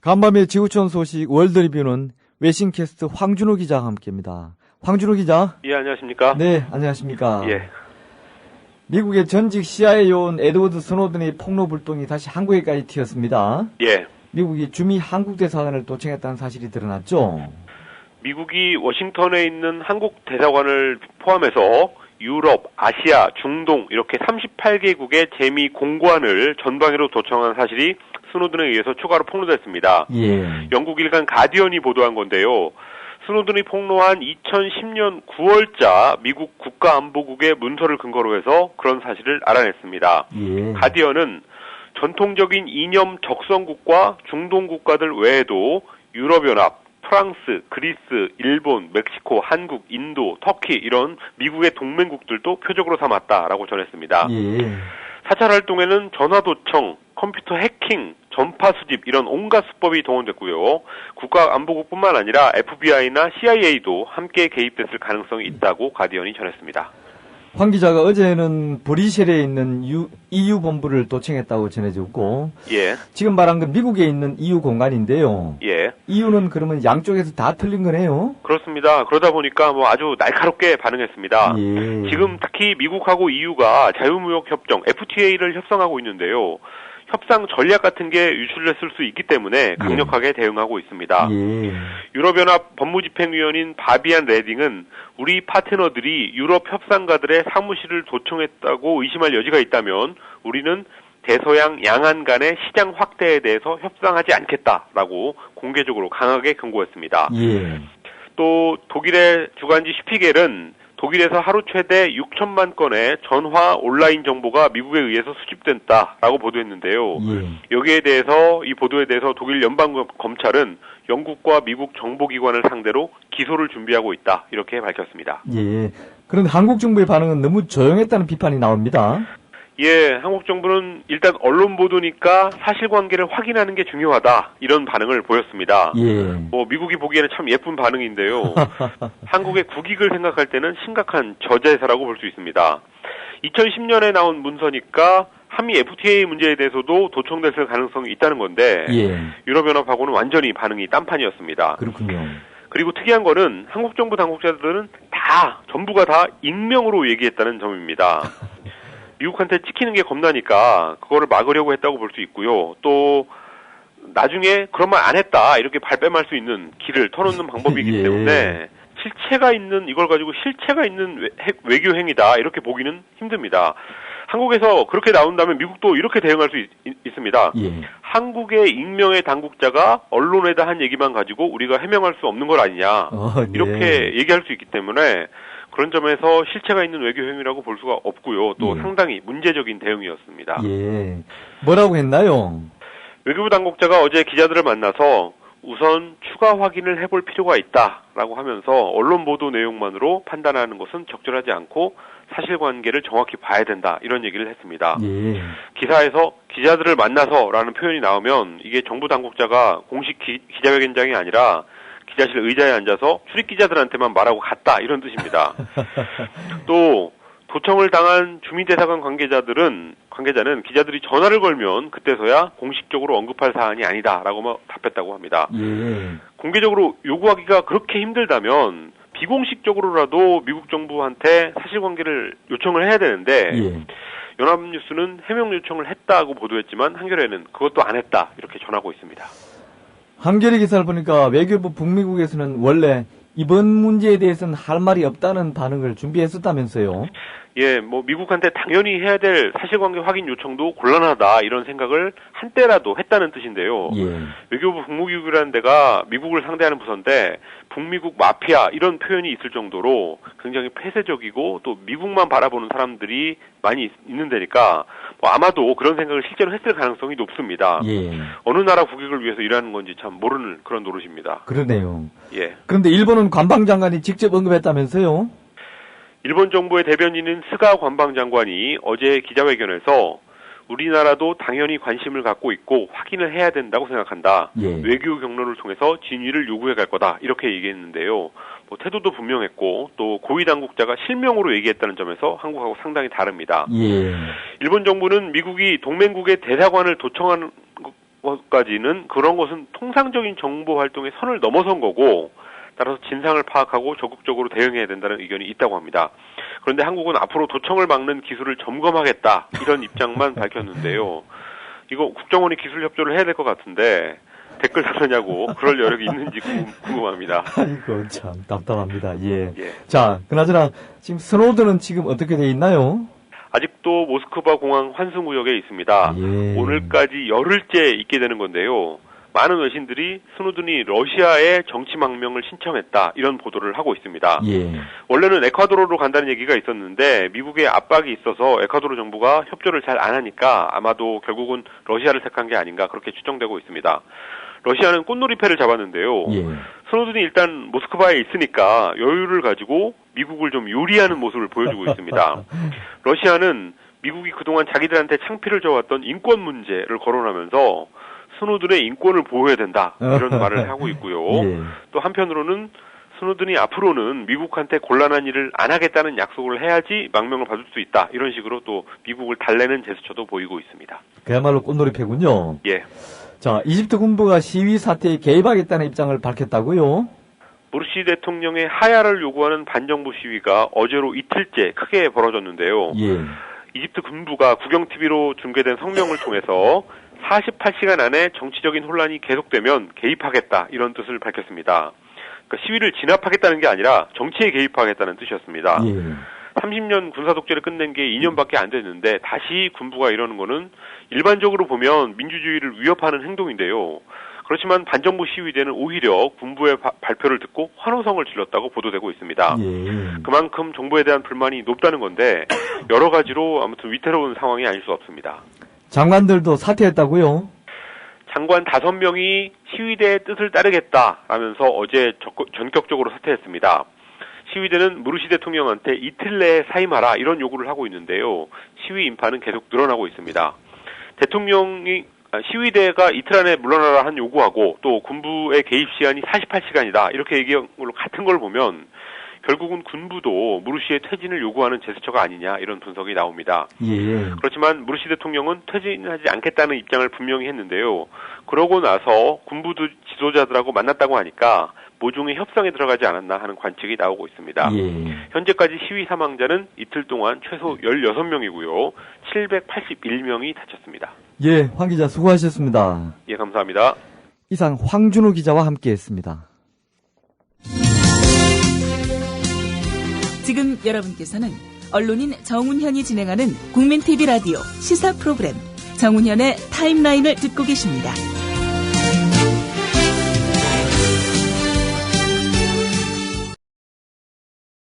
간밤의 지구촌 소식 월드리뷰는 외신캐스트 황준호 기자와 함께합니다. 황준호 기자. 예, 안녕하십니까? 네, 안녕하십니까? 예. 미국의 전직 CIA 요원 에드워드 스노든의 폭로 불똥이 다시 한국에까지 튀었습니다. 예. 미국이 주미 한국 대사관을 도청했다는 사실이 드러났죠. 미국이 워싱턴에 있는 한국 대사관을 포함해서 유럽, 아시아, 중동 이렇게 38개국의 재미 공관을 전방위로 도청한 사실이 스노든에 의해서 추가로 폭로됐습니다. 예. 영국 일간 가디언이 보도한 건데요. 스노든이 폭로한 2010년 9월자 미국 국가안보국의 문서를 근거로 해서 그런 사실을 알아냈습니다. 예. 가디언은 전통적인 이념 적성국과 중동 국가들 외에도 유럽연합, 프랑스, 그리스, 일본, 멕시코, 한국, 인도, 터키 이런 미국의 동맹국들도 표적으로 삼았다라고 전했습니다. 예. 사찰 활동에는 전화도청, 컴퓨터 해킹, 전파 수집 이런 온갖 수법이 동원됐고요. 국가안보국뿐만 아니라 FBI나 CIA도 함께 개입됐을 가능성이 있다고 가디언이 전했습니다. 황 기자가 어제는 브뤼셀에 있는 EU 본부를 도청했다고 전해졌고, 예. 지금 말한 건 미국에 있는 EU 공간인데요. 예. EU는 그러면 양쪽에서 다 틀린 거네요? 그렇습니다. 그러다 보니까 아주 날카롭게 반응했습니다. 예. 지금 특히 미국하고 EU가 자유무역 협정 FTA를 협상하고 있는데요. 협상 전략 같은 게 유출됐을 수 있기 때문에 강력하게 대응하고 있습니다. 예. 유럽연합 법무집행위원인 바비안 레딩은 우리 파트너들이 유럽 협상가들의 사무실을 도청했다고 의심할 여지가 있다면 우리는 대서양 양안 간의 시장 확대에 대해서 협상하지 않겠다라고 공개적으로 강하게 경고했습니다. 예. 또 독일의 주간지 슈피겔은 독일에서 하루 최대 6천만 건의 전화 온라인 정보가 미국에 의해서 수집됐다라고 보도했는데요. 여기에 대해서 이 보도에 대해서 독일 연방검찰은 영국과 미국 정보기관을 상대로 기소를 준비하고 있다 이렇게 밝혔습니다. 예. 그런데 한국 정부의 반응은 너무 조용했다는 비판이 나옵니다. 예, 한국 정부는 일단 언론 보도니까 사실관계를 확인하는 게 중요하다 이런 반응을 보였습니다. 예. 미국이 보기에는 참 예쁜 반응인데요. 한국의 국익을 생각할 때는 심각한 저자세라고 볼 수 있습니다. 2010년에 나온 문서니까 한미 FTA 문제에 대해서도 도청됐을 가능성이 있다는 건데 예. 유럽연합하고는 완전히 반응이 딴판이었습니다. 그렇군요. 그리고 특이한 거는 한국 정부 당국자들은 전부가 다 익명으로 얘기했다는 점입니다. 미국한테 찍히는 게 겁나니까 그거를 막으려고 했다고 볼 수 있고요. 또 나중에 그런 말 안 했다 이렇게 발뺌할 수 있는 길을 터놓는 방법이기 예. 때문에 이걸 가지고 실체가 있는 외교 행위다 이렇게 보기는 힘듭니다. 한국에서 그렇게 나온다면 미국도 이렇게 대응할 수 있습니다. 예. 한국의 익명의 당국자가 언론에다 한 얘기만 가지고 우리가 해명할 수 없는 걸 아니냐 이렇게 얘기할 수 있기 때문에 그런 점에서 실체가 있는 외교 행위라고 볼 수가 없고요. 또 상당히 문제적인 대응이었습니다. 예. 뭐라고 했나요? 외교부 당국자가 어제 기자들을 만나서 우선 추가 확인을 해볼 필요가 있다라고 하면서 언론 보도 내용만으로 판단하는 것은 적절하지 않고 사실관계를 정확히 봐야 된다 이런 얘기를 했습니다. 예. 기사에서 기자들을 만나서라는 표현이 나오면 이게 정부 당국자가 공식 기자회견장이 아니라 기자실 의자에 앉아서 출입기자들한테만 말하고 갔다 이런 뜻입니다. 또 도청을 당한 주민대사관 관계자는 기자들이 전화를 걸면 그때서야 공식적으로 언급할 사안이 아니다라고 답했다고 합니다. 예. 공개적으로 요구하기가 그렇게 힘들다면 비공식적으로라도 미국 정부한테 사실관계를 요청을 해야 되는데 연합뉴스는 해명 요청을 했다고 보도했지만 한겨레는 그것도 안 했다 이렇게 전하고 있습니다. 한겨레 기사를 보니까 외교부 북미국에서는 원래 이번 문제에 대해서는 할 말이 없다는 반응을 준비했었다면서요? 예, 미국한테 당연히 해야 될 사실관계 확인 요청도 곤란하다 이런 생각을 한때라도 했다는 뜻인데요. 외교부 북미국이라는 데가 미국을 상대하는 부서인데 북미국 마피아 이런 표현이 있을 정도로 굉장히 폐쇄적이고 또 미국만 바라보는 사람들이 많이 있는 데니까 아마도 그런 생각을 실제로 했을 가능성이 높습니다. 어느 나라 국익을 위해서 일하는 건지 참 모르는 그런 노릇입니다. 그러네요. 예. 그런데 일본은 관방장관이 직접 언급했다면서요? 일본 정부의 대변인인 스가 관방장관이 어제 기자회견에서 우리나라도 당연히 관심을 갖고 있고 확인을 해야 된다고 생각한다. 외교 경로를 통해서 진위를 요구해 갈 거다. 이렇게 얘기했는데요. 태도도 분명했고 또 고위 당국자가 실명으로 얘기했다는 점에서 한국하고 상당히 다릅니다. 일본 정부는 미국이 동맹국의 대사관을 도청한 것까지는 그런 것은 통상적인 정보 활동의 선을 넘어선 거고 따라서 진상을 파악하고 적극적으로 대응해야 된다는 의견이 있다고 합니다. 그런데 한국은 앞으로 도청을 막는 기술을 점검하겠다 이런 입장만 밝혔는데요. 이거 국정원이 기술 협조를 해야 될 것 같은데 댓글 달느냐고 그럴 여력이 있는지 궁금합니다. 아이고 참 답답합니다. 예. 자, 그나저나 지금 스노우든은 지금 어떻게 돼 있나요? 아직도 모스크바 공항 환승구역에 있습니다. 예. 오늘까지 열흘째 있게 되는 건데요. 많은 외신들이 스노든이 러시아에 정치망명을 신청했다 이런 보도를 하고 있습니다. 예. 원래는 에콰도르로 간다는 얘기가 있었는데 미국의 압박이 있어서 에콰도르 정부가 협조를 잘 안 하니까 아마도 결국은 러시아를 택한 게 아닌가 그렇게 추정되고 있습니다. 러시아는 꽃놀이패를 잡았는데요. 예. 스노든이 일단 모스크바에 있으니까 여유를 가지고 미국을 좀 요리하는 모습을 보여주고 있습니다. 러시아는 미국이 그동안 자기들한테 창피를 줘왔던 인권 문제를 거론하면서 스노든의 인권을 보호해야 된다 이런 말을 하고 있고요. 예. 또 한편으로는 스노든이 앞으로는 미국한테 곤란한 일을 안 하겠다는 약속을 해야지 망명을 받을 수 있다 이런 식으로 또 미국을 달래는 제스처도 보이고 있습니다. 그야말로 꽃놀이패군요. 예. 자, 이집트 군부가 시위 사태에 개입하겠다는 입장을 밝혔다고요? 무르시 대통령의 하야를 요구하는 반정부 시위가 어제로 이틀째 크게 벌어졌는데요. 예. 이집트 군부가 국영TV로 중계된 성명을 통해서 48시간 안에 정치적인 혼란이 계속되면 개입하겠다 이런 뜻을 밝혔습니다. 그러니까 시위를 진압하겠다는 게 아니라 정치에 개입하겠다는 뜻이었습니다. 예. 30년 군사 독재를 끝낸 게 2년밖에 안 됐는데 다시 군부가 이러는 거는 일반적으로 보면 민주주의를 위협하는 행동인데요. 그렇지만 반정부 시위대는 오히려 군부의 발표를 듣고 환호성을 질렀다고 보도되고 있습니다. 예. 그만큼 정부에 대한 불만이 높다는 건데 여러 가지로 아무튼 위태로운 상황이 아닐 수 없습니다. 장관들도 사퇴했다고요? 장관 5명이 시위대의 뜻을 따르겠다라면서 어제 전격적으로 사퇴했습니다. 시위대는 무르시 대통령한테 이틀 내에 사임하라 이런 요구를 하고 있는데요. 시위 인파는 계속 늘어나고 있습니다. 대통령이 시위대가 이틀 안에 물러나라 한 요구하고 또 군부의 개입 시간이 48시간이다 이렇게 얘기한 걸로 같은 걸 보면 결국은 군부도 무르시의 퇴진을 요구하는 제스처가 아니냐 이런 분석이 나옵니다. 예. 그렇지만 무르시 대통령은 퇴진하지 않겠다는 입장을 분명히 했는데요. 그러고 나서 군부 지도자들하고 만났다고 하니까 모종의 협상에 들어가지 않았나 하는 관측이 나오고 있습니다. 예. 현재까지 시위 사망자는 이틀 동안 최소 16명이고요. 781명이 다쳤습니다. 예, 황 기자 수고하셨습니다. 예, 감사합니다. 이상 황준호 기자와 함께했습니다. 지금 여러분께서는 언론인 정운현이 진행하는 국민TV 라디오 시사 프로그램 정운현의 타임라인을 듣고 계십니다.